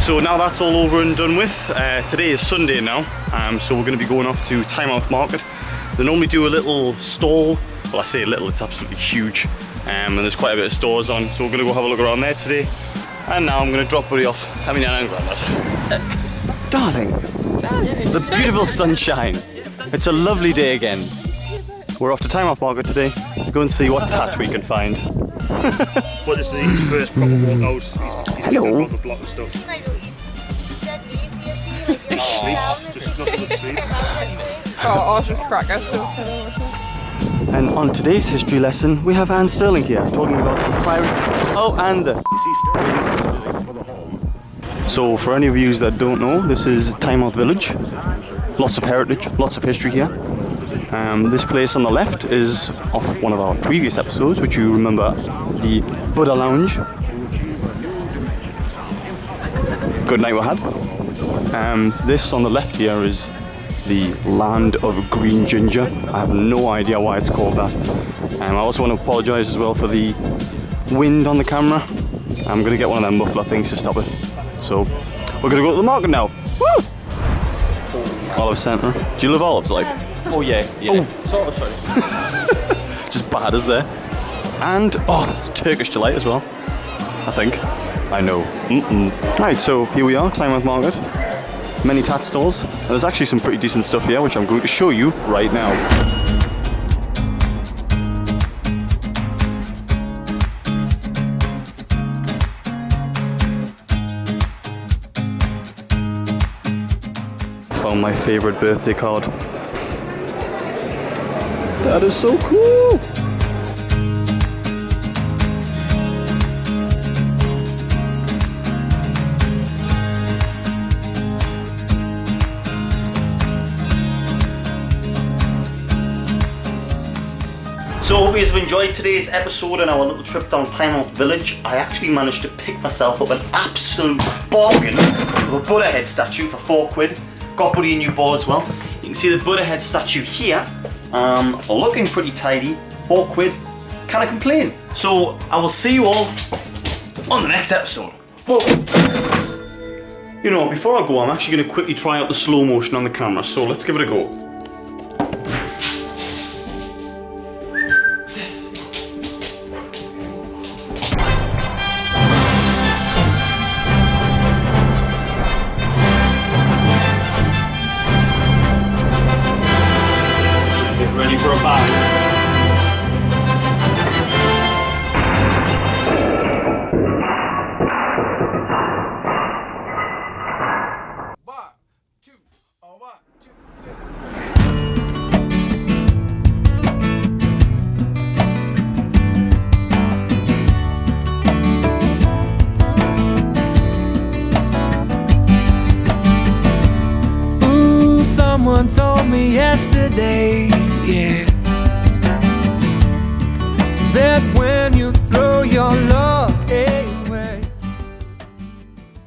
So now that's all over and done with. Today is Sunday now, so we're going to be going off to Tynemouth Market. They normally do a little stall. Well, I say little, it's absolutely huge, and there's quite a bit of stores on, so we're going to go have a look around there today. And now I'm going to drop Buddy off. I mean, and Grandad. Darling, the beautiful sunshine. It's a lovely day again. We're off to Tynemouth Market today to go and see what tat we can find. Well, this is his first proper walk out. He's Hello. a block of stuff. Oh, it's just cracker. And on today's history lesson, we have Anne Sterling here talking about the priory. Oh, and the. So, for any of you that don't know, this is Tynemouth Village. Lots of heritage, lots of history here. This place on the left is off one of our previous episodes, which you remember, the Buddha Lounge. Good night we had. This on the left here is the Land of Green Ginger. I have no idea why it's called that. I also want to apologise as well for the wind on the camera. I'm going to get one of them muffler things to stop it. So, we're going to go to the market now. Woo! Olive centre. Do you love olives, like? Oh yeah. Oh. Sort of, sorry. Just bad as there. And, Turkish delight as well. I think. I know. Right, so here we are, Tynemouth Market. Many tat stalls. And there's actually some pretty decent stuff here, which I'm going to show you right now. Found my favourite birthday card. That is so cool! So I hope you have enjoyed today's episode and our little trip down Tynemouth Village. I actually managed to pick myself up an absolute bargain of a Buddha head statue for £4. Got Buddy a new board as well. You can see the Buddha head statue here. Looking pretty tidy. £4. Can't complain. So I will see you all on the next episode. Whoa. You know, before I go, I'm actually going to quickly try out the slow motion on the camera. So let's give it a go. Ready for a bath. Ooh, someone told me yesterday, yeah, that when you throw your love